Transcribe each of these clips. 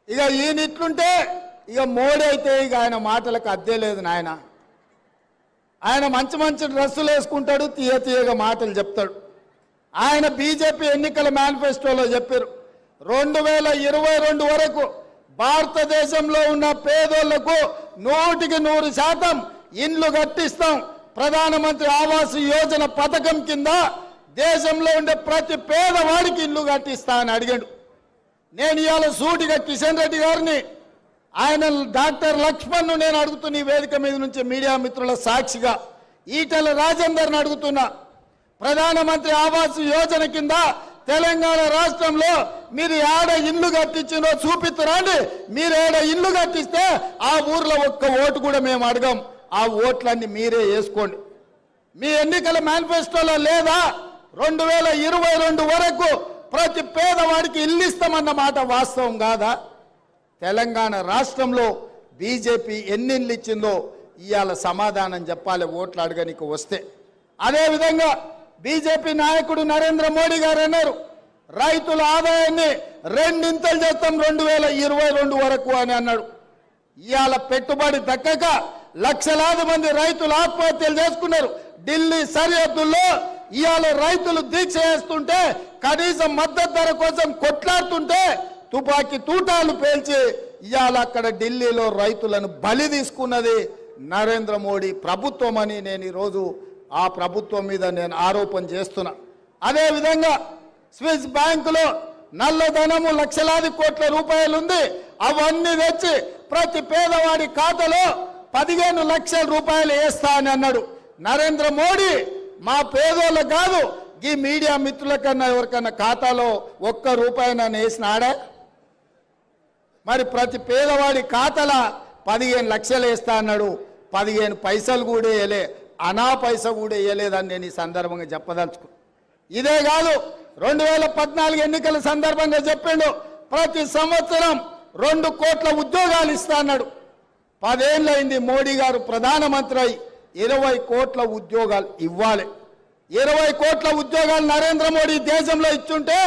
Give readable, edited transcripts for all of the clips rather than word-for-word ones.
ఇక ఈయన ఇట్లుంటే ఇక మోడీ అయితే ఇక ఆయన మాటలకు అద్దే లేదు నాయన. ఆయన మంచి మంచి డ్రెస్సులు వేసుకుంటాడు, తీయగా మాటలు చెప్తాడు. ఆయన బీజేపీ ఎన్నికల మేనిఫెస్టోలో చెప్పారు 2022 వరకు భారతదేశంలో ఉన్న పేదోళ్లకు 100% ఇండ్లు కట్టిస్తాం. ప్రధానమంత్రి ఆవాస్ యోజన పథకం కింద దేశంలో ఉండే ప్రతి పేదవాడికి ఇల్లు కట్టిస్తా అని అడిగాడు. నేను ఇవాళ సూటిగా కిషన్ రెడ్డి గారిని, ఆయన డాక్టర్ లక్ష్మణ్ను నేను అడుగుతున్న ఈ వేదిక మీద నుంచి మీడియా మిత్రుల సాక్షిగా, ఈటెల రాజేందర్ని అడుగుతున్నా, ప్రధానమంత్రి ఆవాస్ యోజన కింద తెలంగాణ రాష్ట్రంలో మీరు ఏడ ఇల్లు కట్టించినో చూపిస్తారండి. మీరు ఏడ ఇల్లు కట్టిస్తే ఆ ఊర్లో ఒక్క ఓటు కూడా మేము అడగం. ఆ ఓట్లన్నీ మీరే వేసుకోండి. మీ ఎన్నికల మేనిఫెస్టోలో లేదా 2022 వరకు ప్రతి పేదవాడికి ఇల్లు ఇస్తామన్న మాట వాస్తవం కాదా? తెలంగాణ రాష్ట్రంలో బీజేపీ ఎన్ని ఇల్లు ఇచ్చిందో ఇవాళ సమాధానం చెప్పాలి ఓట్లు అడగనికి వస్తే. అదేవిధంగా బీజేపీ నాయకుడు నరేంద్ర మోడీ గారు అన్నారు రైతుల ఆదాయాన్ని 2 ఇంతలు చేస్తాం 2022 వరకు అని అన్నాడు. ఇవాళ పెట్టుబడి దక్కక లక్షలాది మంది రైతులు ఆత్మహత్యలు చేసుకున్నారు. ఢిల్లీ సరిహద్దుల్లో ఇవాళ రైతులు దీక్ష చేస్తుంటే, కనీసం మద్దతు ధర కోసం కొట్లాడుతుంటే తుపాకీ తూటాలు పేల్చి ఇవాళ అక్కడ ఢిల్లీలో రైతులను బలి తీసుకున్నది నరేంద్ర మోడీ ప్రభుత్వం అని నేను ఈరోజు ఆ ప్రభుత్వం మీద నేను ఆరోపణ చేస్తున్నా. అదేవిధంగా స్విస్ బ్యాంకులో నల్లధనము లక్షలాది కోట్ల రూపాయలు ఉంది. అవన్నీ తెచ్చి ప్రతి పేదవాడి ఖాతాలో 15 లక్షల రూపాయలు వేస్తా అని అన్నాడు నరేంద్ర మోడీ. మా పేదోళ్ళకు కాదు, ఈ మీడియా మిత్రుల కన్నా ఎవరికన్నా ఖాతాలో ₹1 నన్ను వేసినాడే? మరి ప్రతి పేదవాడి ఖాతాలో 15 లక్షలు వేస్తా అన్నాడు. 15 పైసలు కూడా వేయలే, అనా పైసా కూడా వేయలేదని నేను ఈ సందర్భంగా చెప్పదలుచుకు. ఇదే కాదు, 2014 ఎన్నికల సందర్భంగా చెప్పిండు ప్రతి సంవత్సరం 2 కోట్ల ఉద్యోగాలు ఇస్తా అన్నాడు. 10 ఏళ్ళైంది మోడీ గారు ప్రధానమంత్రి అయి 20 కోట్ల ఉద్యోగాలు ఇవ్వాలి. 20 కోట్ల ఉద్యోగాలు నరేంద్ర మోడీ దేశంలో ఇచ్చుంటే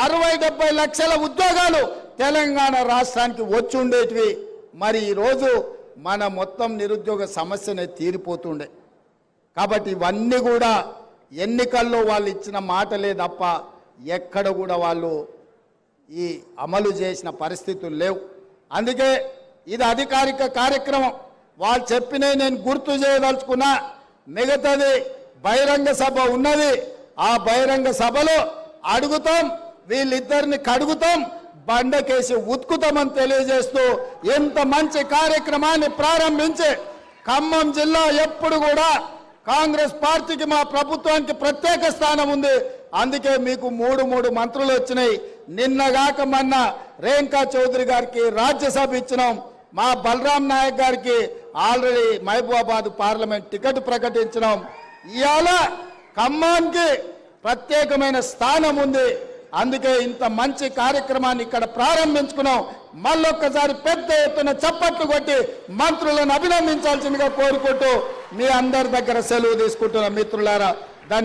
60-70 లక్షల ఉద్యోగాలు తెలంగాణ రాష్ట్రానికి వచ్చి ఉండేటివి. మరి ఈరోజు మన మొత్తం నిరుద్యోగ సమస్యనే తీరిపోతుండే. కాబట్టి ఇవన్నీ కూడా ఎన్నికల్లో వాళ్ళు ఇచ్చిన మాటలే తప్ప ఎక్కడ కూడా వాళ్ళు ఈ అమలు చేసిన పరిస్థితులు లేవు. అందుకే ఇది అధికారిక కార్యక్రమం. వాళ్ళు చెప్పినవి నేను గుర్తు చేయదలుచుకున్నా. మిగతాది బహిరంగ సభ ఉన్నది. ఆ బహిరంగ సభలో అడుగుతాం, వీళ్ళిద్దరిని కడుగుతాం, బండకేసి ఉతుకుతామని తెలియజేస్తూ ఎంత మంచి కార్యక్రమాన్ని ప్రారంభించి ఖమ్మం జిల్లా ఎప్పుడు కూడా కాంగ్రెస్ పార్టీకి మా ప్రభుత్వానికి ప్రత్యేక స్థానం ఉంది. అందుకే మీకు 3 మంత్రులు వచ్చినాయి. నిన్నగాక మొన్న రేణుకా చౌదరి గారికి రాజ్యసభ ఇచ్చినాం. మా బలరాం నాయక్ గారికి ఆల్రెడీ మహబూబాబాద్ పార్లమెంట్ టికెట్ ప్రకటించినాం. ఇవాళ ఖమ్మానికి ప్రత్యేకమైన స్థానం ఉంది. అందుకే ఇంత మంచి కార్యక్రమాన్ని ఇక్కడ ప్రారంభించుకున్నాం. మళ్ళొక్కసారి పెద్ద ఎత్తున చప్పట్లు కొట్టి మంత్రులను అభినందించాల్సిందిగా కోరుకుంటూ మీ అందరి దగ్గర సెలవు తీసుకుంటున్న మిత్రులారా.